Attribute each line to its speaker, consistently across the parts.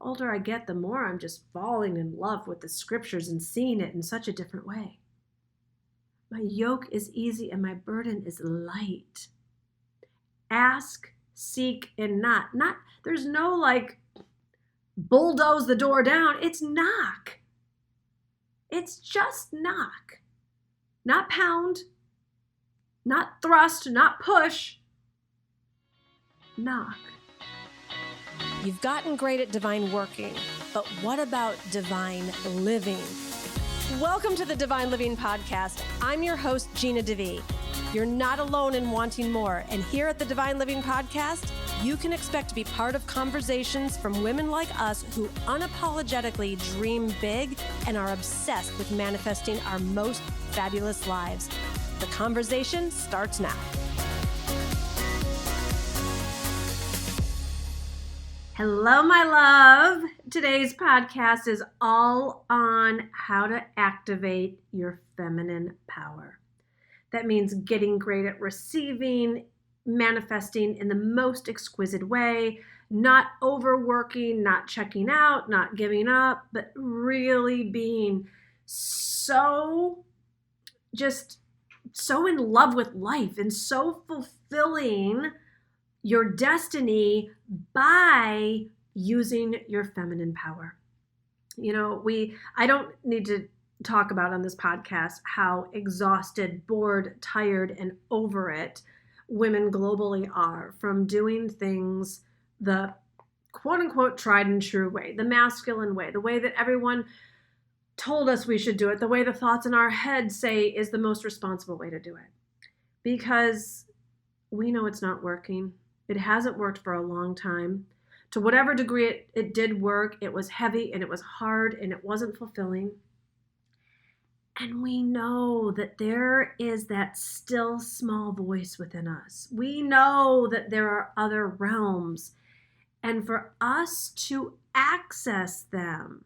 Speaker 1: older I get, the more I'm just falling in love with the scriptures and seeing it in such a different way. My yoke is easy and my burden is light. Ask, seek, and knock. There's no like bulldoze the door down. It's knock. It's just knock. Not pound, not thrust, not push. Knock.
Speaker 2: You've gotten great at divine working, but what about divine living? Welcome to the Divine Living Podcast. I'm your host, Gina DeVee. You're not alone in wanting more, and here at the Divine Living Podcast, you can expect to be part of conversations from women like us who unapologetically dream big and are obsessed with manifesting our most fabulous lives. The conversation starts now.
Speaker 1: Hello, my love. Today's podcast is all on how to activate your feminine power. That means getting great at receiving, manifesting in the most exquisite way, not overworking, not checking out, not giving up, but really being so in love with life and so fulfilling your destiny by using your feminine power. You know, I don't need to talk about on this podcast how exhausted, bored, tired, and over it women globally are from doing things the quote unquote tried and true way, the masculine way, the way that everyone told us we should do it, the way the thoughts in our head say is the most responsible way to do it. Because we know it's not working. It hasn't worked for a long time. To whatever degree it did work, it was heavy and it was hard and it wasn't fulfilling. And we know that there is that still small voice within us. We know that there are other realms. And for us to access them,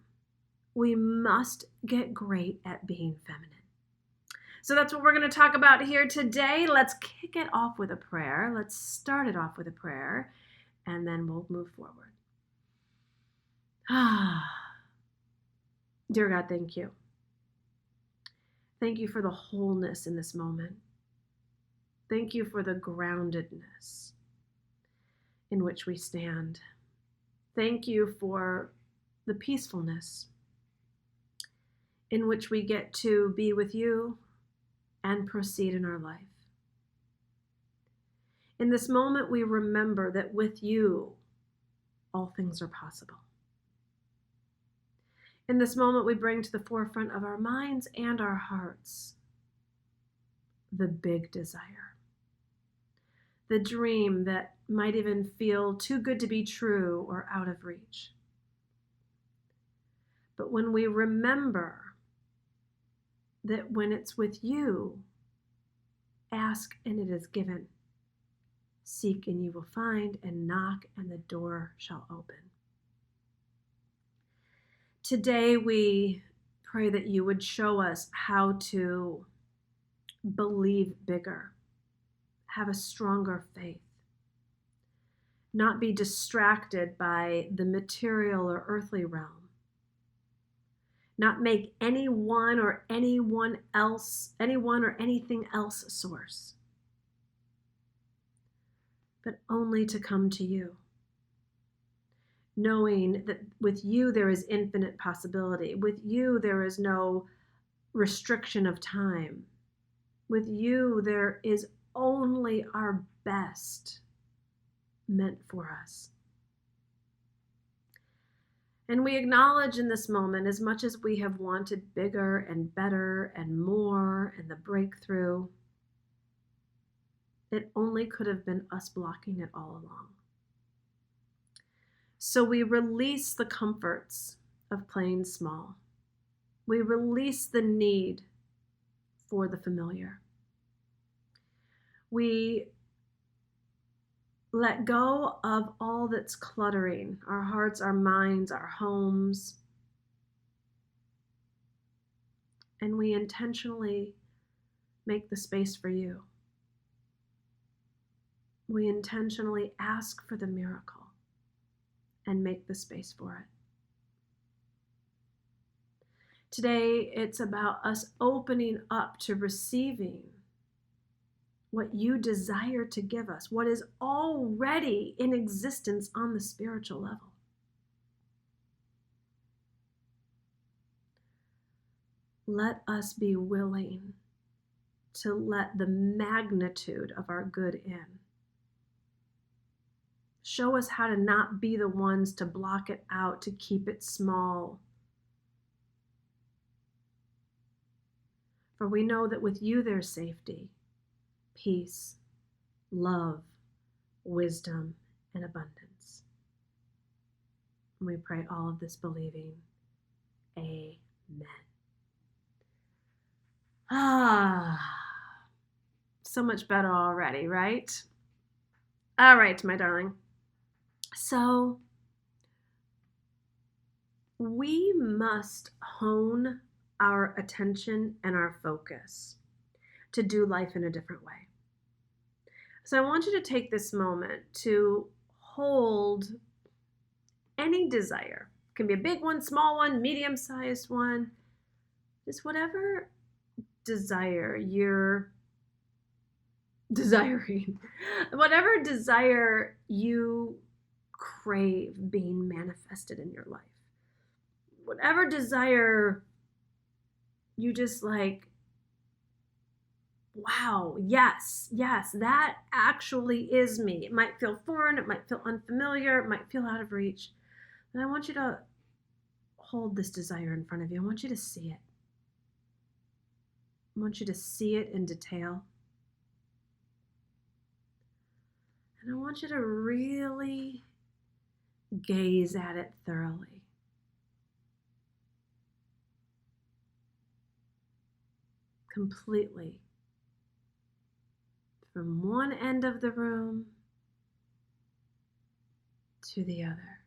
Speaker 1: we must get great at being feminine. So that's what we're going to talk about here today. Let's kick it off with a prayer. Let's start it off with a prayer, and then we'll move forward. Dear God, thank you. Thank you for the wholeness in this moment. Thank you for the groundedness in which we stand. Thank you for the peacefulness in which we get to be with you and proceed in our life. In this moment, we remember that with you, all things are possible. In this moment, we bring to the forefront of our minds and our hearts the big desire, the dream that might even feel too good to be true or out of reach. But when we remember that when it's with you, ask and it is given. Seek and you will find, and knock and the door shall open. Today we pray that you would show us how to believe bigger, have a stronger faith, not be distracted by the material or earthly realm, not make anyone or anything else a source, but only to come to you, knowing that with you there is infinite possibility. With you there is no restriction of time. With you there is only our best meant for us. And we acknowledge in this moment, as much as we have wanted bigger and better and more and the breakthrough, it only could have been us blocking it all along. So we release the comforts of playing small. We release the need for the familiar. We let go of all that's cluttering our hearts, our minds, our homes. And we intentionally make the space for you. We intentionally ask for the miracle and make the space for it. Today, it's about us opening up to receiving what you desire to give us, what is already in existence on the spiritual level. Let us be willing to let the magnitude of our good in. Show us how to not be the ones to block it out, to keep it small. For we know that with you there's safety, peace, love, wisdom, and abundance. And we pray all of this believing. Amen. So much better already, right? All right, my darling. So we must hone our attention and our focus to do life in a different way. So I want you to take this moment to hold any desire. It can be a big one, small one, medium-sized one, just whatever desire you're desiring, whatever desire you crave being manifested in your life, whatever desire you just like, wow, yes, that actually is me. It might feel foreign, it might feel unfamiliar, it might feel out of reach. And I want you to hold this desire in front of you. I want you to see it. I want you to see it in detail. And I want you to really gaze at it thoroughly. Completely. From one end of the room to the other.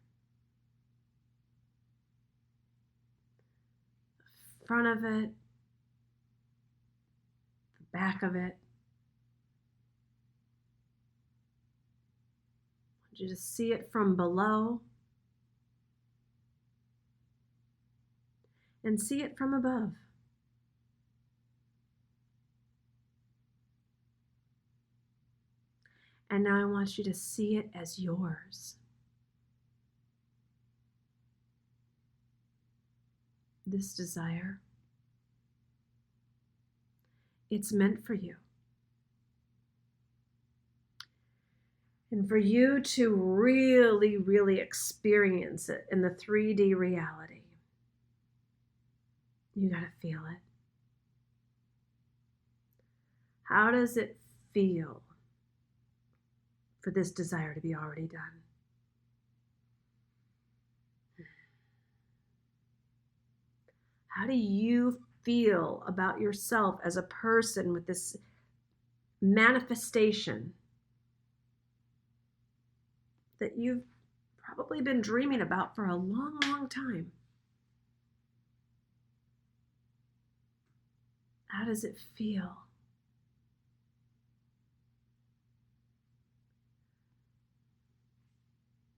Speaker 1: The front of it, the back of it. I want you to see it from below and see it from above. And now I want you to see it as yours. This desire, it's meant for you. And for you to really, really experience it in the 3D reality, you got to feel it. How does it feel for this desire to be already done? How do you feel about yourself as a person with this manifestation that you've probably been dreaming about for a long, long time? How does it feel?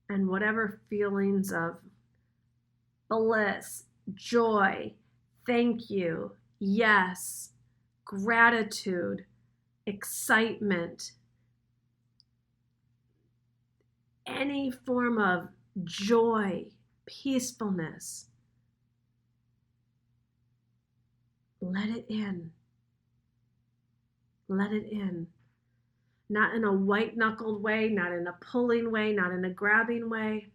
Speaker 1: And whatever feelings of bliss, joy, thank you, yes, gratitude, excitement, any form of joy, peacefulness, let it in. Let it in. Not in a white-knuckled way, not in a pulling way, not in a grabbing way.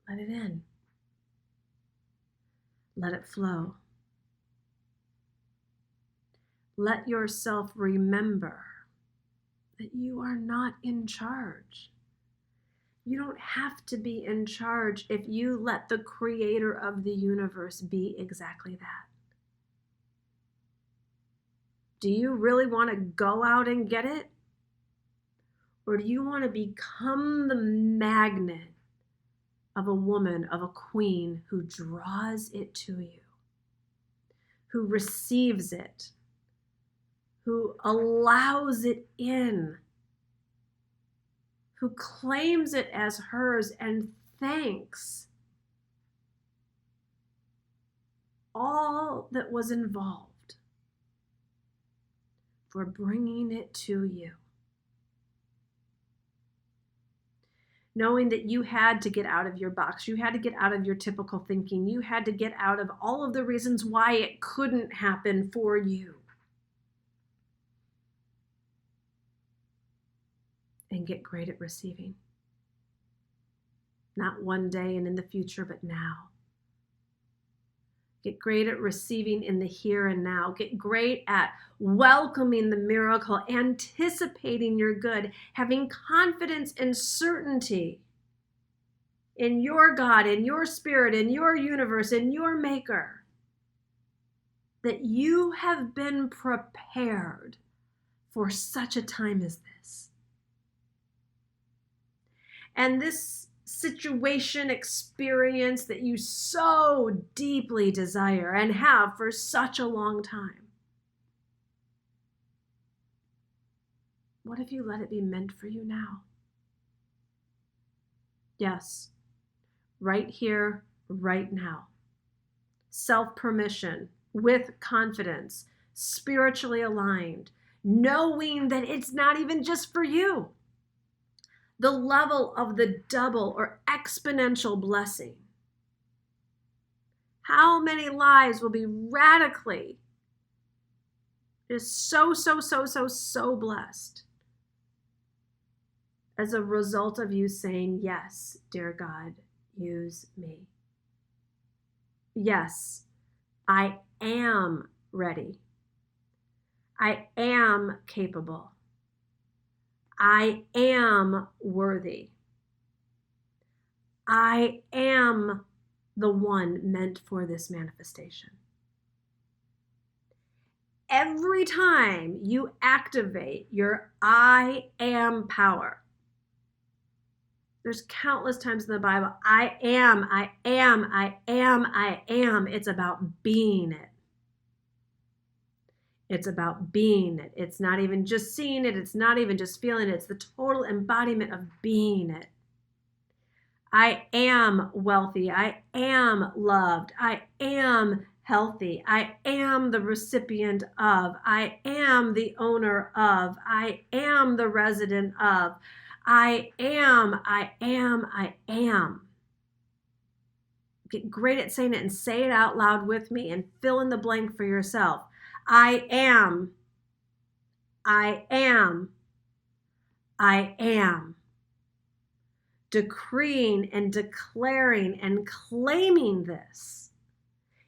Speaker 1: Let it in. Let it flow. Let yourself remember that you are not in charge. You don't have to be in charge if you let the creator of the universe be exactly that. Do you really want to go out and get it? Or do you want to become the magnet of a woman, of a queen who draws it to you, who receives it, who allows it in, who claims it as hers and thanks all that was involved for bringing it to you. Knowing that you had to get out of your box, you had to get out of your typical thinking, you had to get out of all of the reasons why it couldn't happen for you. And get great at receiving. Not one day and in the future, but now. Get great at receiving in the here and now. Get great at welcoming the miracle, anticipating your good, having confidence and certainty in your God, in your spirit, in your universe, in your maker, that you have been prepared for such a time as this. And this situation, experience that you so deeply desire and have for such a long time. What if you let it be meant for you now? Yes, right here, right now. Self-permission, with confidence, spiritually aligned, knowing that it's not even just for you. The level of the double or exponential blessing. How many lives will be radically just so blessed as a result of you saying, yes, dear God, use me. Yes, I am ready. I am capable. I am worthy. I am the one meant for this manifestation. Every time you activate your I am power, there's countless times in the Bible, I am. It's about being it. It's about being it. It's not even just seeing it. It's not even just feeling it. It's the total embodiment of being it. I am wealthy. I am loved. I am healthy. I am the recipient of. I am the owner of. I am the resident of. I am. Get great at saying it and say it out loud with me and fill in the blank for yourself. I am. Decreeing and declaring and claiming this.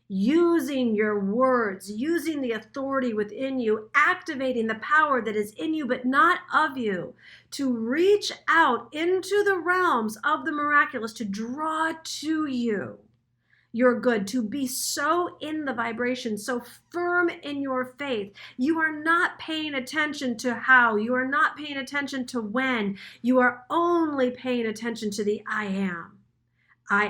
Speaker 1: Using your words, using the authority within you, activating the power that is in you but not of you, to reach out into the realms of the miraculous, to draw to you your good, to be so in the vibration, so firm in your faith. You are not paying attention to how, you are not paying attention to when, you are only paying attention to the I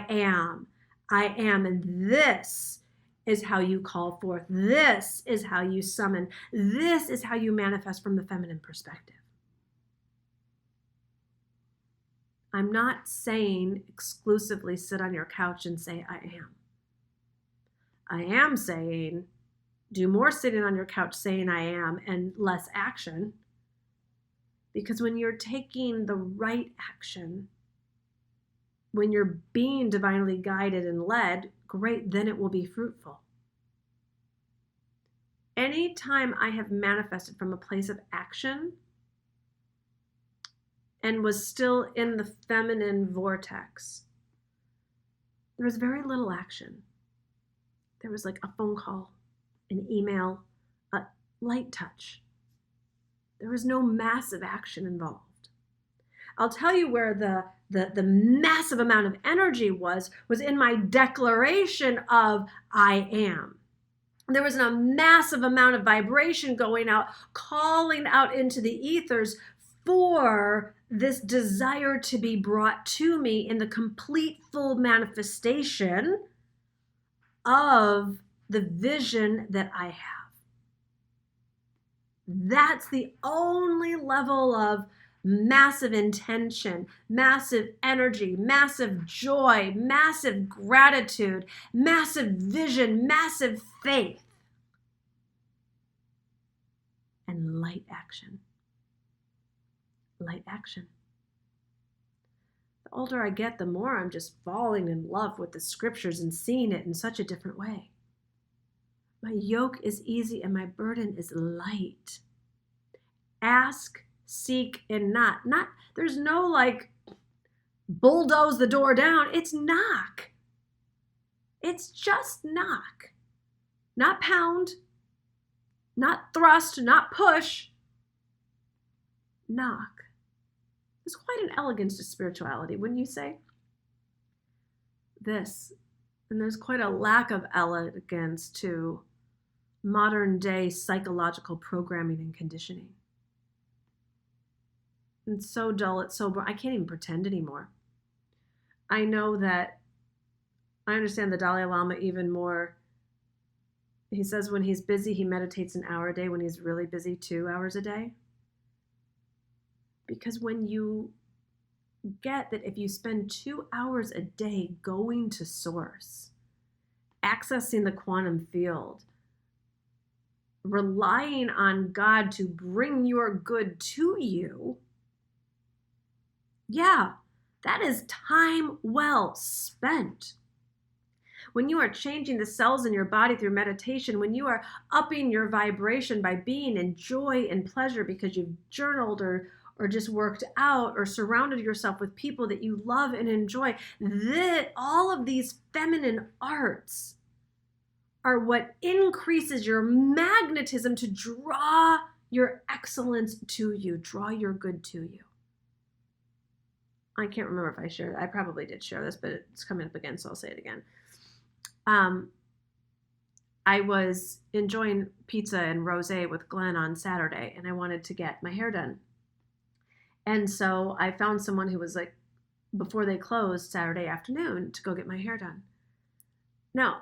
Speaker 1: am. And this is how you call forth. This is how you summon. This is how you manifest from the feminine perspective. I'm not saying exclusively sit on your couch and say, I am. I am saying do more sitting on your couch saying I am and less action. Because when you're taking the right action, when you're being divinely guided and led, great, then it will be fruitful. Anytime I have manifested from a place of action, and was still in the feminine vortex, there was very little action. There was like a phone call, an email, a light touch. There was no massive action involved. I'll tell you where the massive amount of energy was in my declaration of I am. There was a massive amount of vibration going out, calling out into the ethers for this desire to be brought to me in the complete full manifestation of the vision that I have. That's the only level of massive intention, massive energy, massive joy, massive gratitude, massive vision, massive faith, and light action. Light action. The older I get, the more I'm just falling in love with the scriptures and seeing it in such a different way. My yoke is easy and my burden is light. Ask, seek, and knock. There's no like bulldoze the door down. It's knock. It's just knock. Not pound, not thrust, not push. Knock. There's quite an elegance to spirituality, wouldn't you say? And there's quite a lack of elegance to modern day psychological programming and conditioning. It's so dull, it's so boring. I can't even pretend anymore. I know that I understand the Dalai Lama even more. He says when he's busy, he meditates an hour a day. When he's really busy, 2 hours a day. Because when you get that if you spend 2 hours a day going to source, accessing the quantum field, relying on God to bring your good to you, yeah, that is time well spent. When you are changing the cells in your body through meditation, when you are upping your vibration by being in joy and pleasure because you've journaled or just worked out or surrounded yourself with people that you love and enjoy, all of these feminine arts are what increases your magnetism to draw your excellence to you, draw your good to you. I can't remember if I shared it. I probably did share this, but it's coming up again, so I'll say it again. I was enjoying pizza and rosé with Glenn on Saturday, and I wanted to get my hair done. And so I found someone who was like, before they closed Saturday afternoon, to go get my hair done. Now,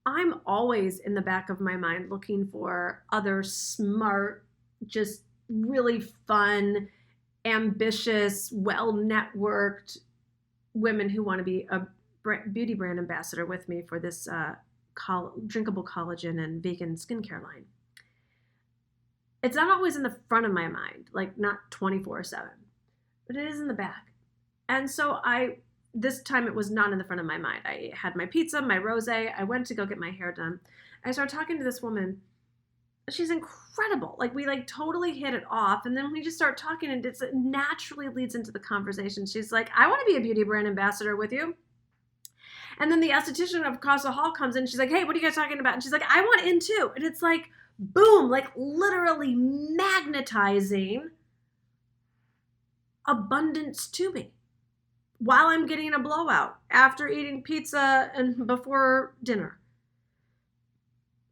Speaker 1: I'm always in the back of my mind looking for other smart, just really fun, ambitious, well-networked women who want to be a beauty brand ambassador with me for this drinkable collagen and vegan skincare line. It's not always in the front of my mind, like not 24/7, but it is in the back. And so this time it was not in the front of my mind. I had my pizza, my rosé. I went to go get my hair done. I started talking to this woman. She's incredible. Like we totally hit it off. And then we just start talking and it naturally leads into the conversation. She's like, I want to be a beauty brand ambassador with you. And then the esthetician across the hall comes in. She's like, hey, what are you guys talking about? And she's like, I want in too. And it's like, boom, like literally magnetizing abundance to me while I'm getting a blowout after eating pizza and before dinner.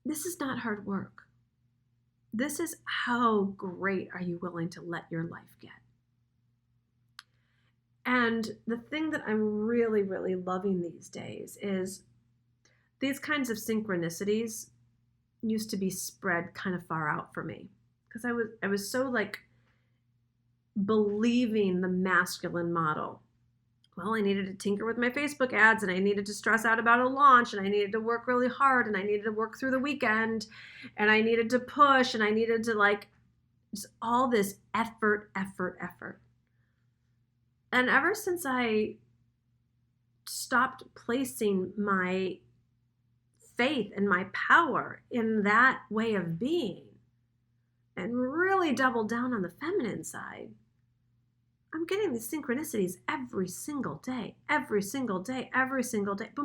Speaker 1: This is not hard work. This is how great are you willing to let your life get? And the thing that I'm really, really loving these days is these kinds of synchronicities used to be spread kind of far out for me because I was so like believing the masculine model. Well, I needed to tinker with my Facebook ads and I needed to stress out about a launch and I needed to work really hard and I needed to work through the weekend and I needed to push and I needed to like just all this effort. And ever since I stopped placing my faith and my power in that way of being and really doubled down on the feminine side, I'm getting these synchronicities every single day. Boom,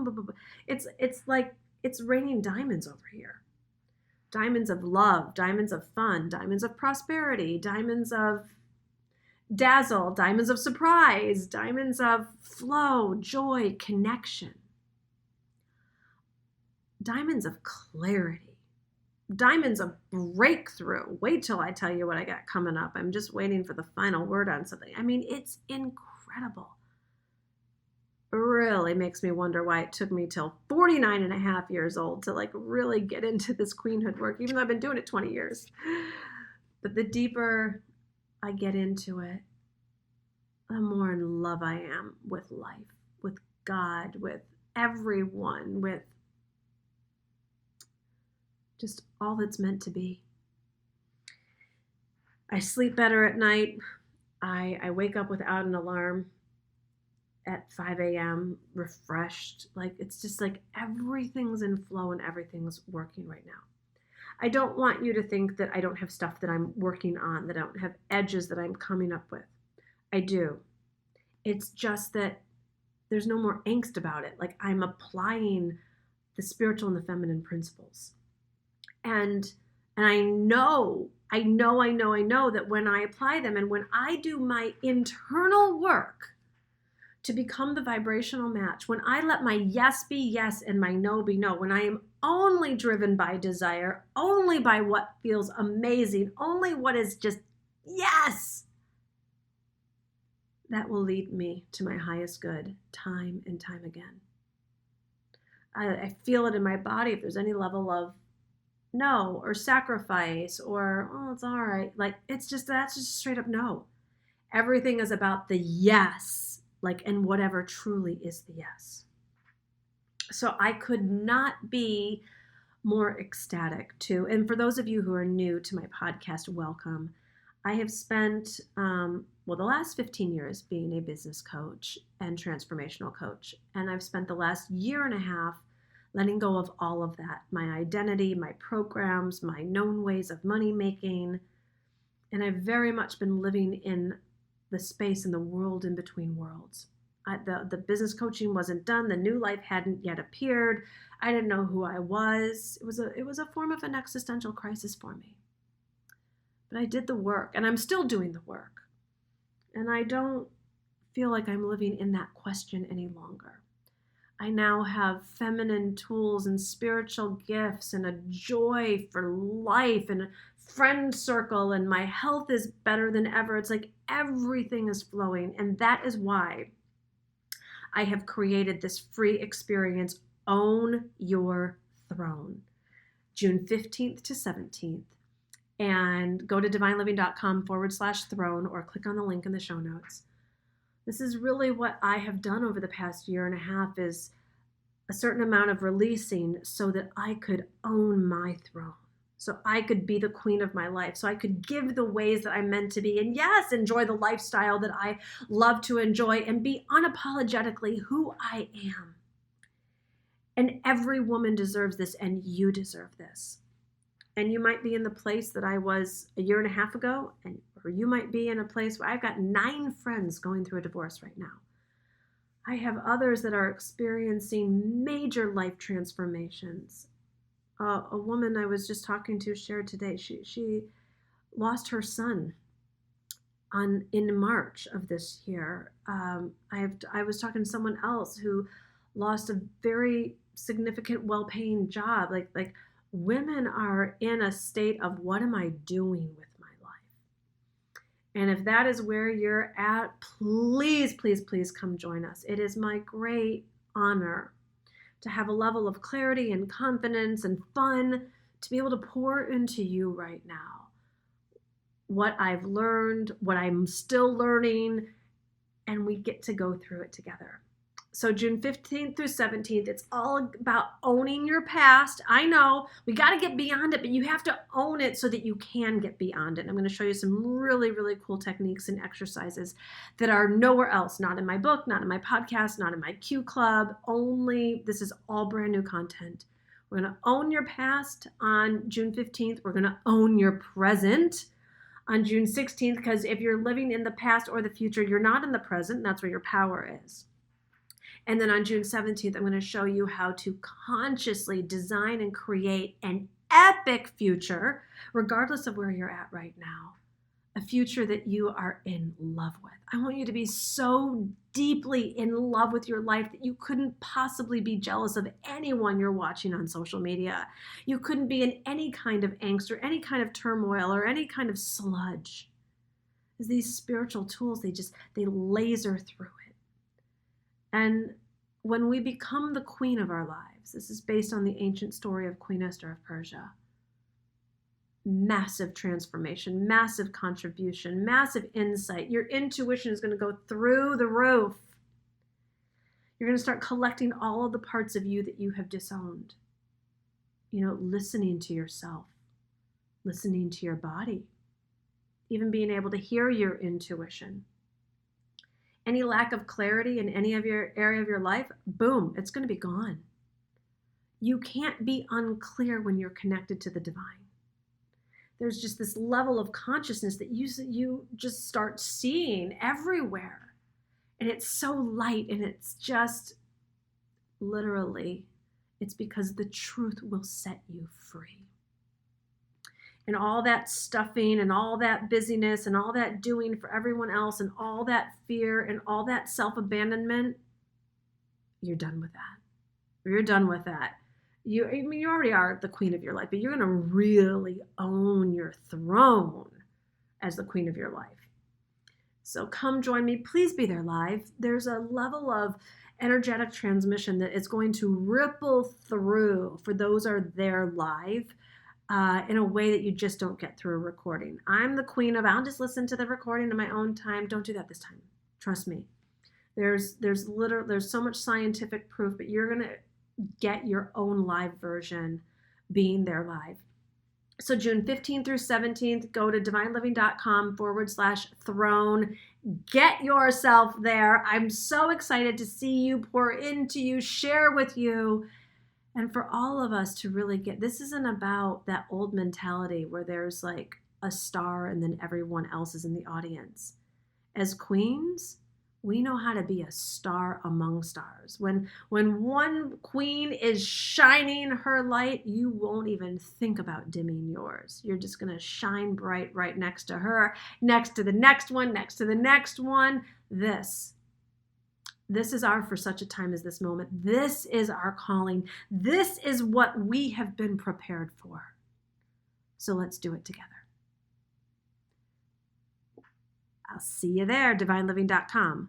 Speaker 1: boom, boom, boom. It's like it's raining diamonds over here. Diamonds of love, diamonds of fun, diamonds of prosperity, diamonds of dazzle, diamonds of surprise, diamonds of flow, joy, connection. Diamonds of clarity. Diamonds of breakthrough. Wait till I tell you what I got coming up. I'm just waiting for the final word on something. I mean, it's incredible. It really makes me wonder why it took me till 49 and a half years old to like really get into this queenhood work, even though I've been doing it 20 years. But the deeper I get into it, the more in love I am with life, with God, with everyone, with just all that's meant to be. I sleep better at night. I wake up without an alarm at 5 a.m. refreshed. Like, it's just like everything's in flow and everything's working right now. I don't want you to think that I don't have stuff that I'm working on, that I don't have edges that I'm coming up with. I do. It's just that there's no more angst about it. Like, I'm applying the spiritual and the feminine principles. And I know that when I apply them and when I do my internal work to become the vibrational match, when I let my yes be yes and my no be no, when I am only driven by desire, only by what feels amazing, only what is just yes, that will lead me to my highest good time and time again. I feel it in my body. If there's any level of no or sacrifice or, oh, it's all right, like, it's just, that's just straight up no. Everything is about the yes, like, and whatever truly is the yes. So I could not be more ecstatic too. And for those of you who are new to my podcast, welcome. I have spent, the last 15 years being a business coach and transformational coach. And I've spent the last year and a half letting go of all of that, my identity, my programs, my known ways of money making. And I've very much been living in the space in the world in between worlds. The business coaching wasn't done. The new life hadn't yet appeared. I didn't know who I was. It was a form of an existential crisis for me. But I did the work, and I'm still doing the work. And I don't feel like I'm living in that question any longer. I now have feminine tools and spiritual gifts and a joy for life and a friend circle, and my health is better than ever. It's like everything is flowing. And that is why I have created this free experience, Own Your Throne, June 15th to 17th. And go to divineliving.com/throne or click on the link in the show notes. This is really what I have done over the past year and a half, is a certain amount of releasing so that I could own my throne, so I could be the queen of my life, so I could give the ways that I'm meant to be, and yes, enjoy the lifestyle that I love to enjoy and be unapologetically who I am. And every woman deserves this, and you deserve this. And you might be in the place that I was a year and a half ago, or you might be in a place where I've got 9 friends going through a divorce right now. I have others that are experiencing major life transformations. A woman I was just talking to shared today, she lost her son in March of this year. I was talking to someone else who lost a very significant, well-paying job. Like women are in a state of, what am I doing with my life? And if that is where you're at, please, please, please come join us. It is my great honor to have a level of clarity and confidence and fun to be able to pour into you right now what I've learned, what I'm still learning, and we get to go through it together. So June 15th through 17th, it's all about owning your past. I know we got to get beyond it, but you have to own it so that you can get beyond it. I'm going to show you some really, really cool techniques and exercises that are nowhere else, not in my book, not in my podcast, not in my Q Club, only this is all brand new content. We're going to own your past on June 15th. We're going to own your present on June 16th, because if you're living in the past or the future, you're not in the present, and that's where your power is. And then on June 17th, I'm going to show you how to consciously design and create an epic future, regardless of where you're at right now. A future that you are in love with. I want you to be so deeply in love with your life that you couldn't possibly be jealous of anyone you're watching on social media. You couldn't be in any kind of angst or any kind of turmoil or any kind of sludge. Because these spiritual tools, they laser through it. And when we become the queen of our lives, this is based on the ancient story of Queen Esther of Persia. massive transformation, massive contribution, massive insight. Your intuition is going to go through the roof. You're going to start collecting all of the parts of you that you have disowned. Listening to yourself, listening to your body, even being able to hear your intuition. Any lack of clarity in any of your area of your life, boom, it's going to be gone. You can't be unclear when you're connected to the divine. There's just this level of consciousness that you just start seeing everywhere. And it's so light, and it's just literally, it's because the truth will set you free. And all that stuffing and all that busyness and all that doing for everyone else and all that fear and all that self-abandonment, you're done with that. You're done with that. You already are the queen of your life, but you're going to really own your throne as the queen of your life. So come join me. Please be there live. There's a level of energetic transmission that is going to ripple through for those who are there live in a way that you just don't get through a recording. I'm the queen of, I'll just listen to the recording in my own time. Don't do that this time. Trust me. There's so much scientific proof, but you're going to get your own live version being there live. So June 15th through 17th, go to divineliving.com/throne. Get yourself there. I'm so excited to see you, pour into you, share with you. And for all of us to really this isn't about that old mentality where there's like a star and then everyone else is in the audience. As queens, we know how to be a star among stars. When one queen is shining her light, you won't even think about dimming yours. You're just going to shine bright right next to her, next to the next one, next to the next one. This is our for such a time as this moment. This is our calling. This is what we have been prepared for. So let's do it together. I'll see you there, divineliving.com/throne.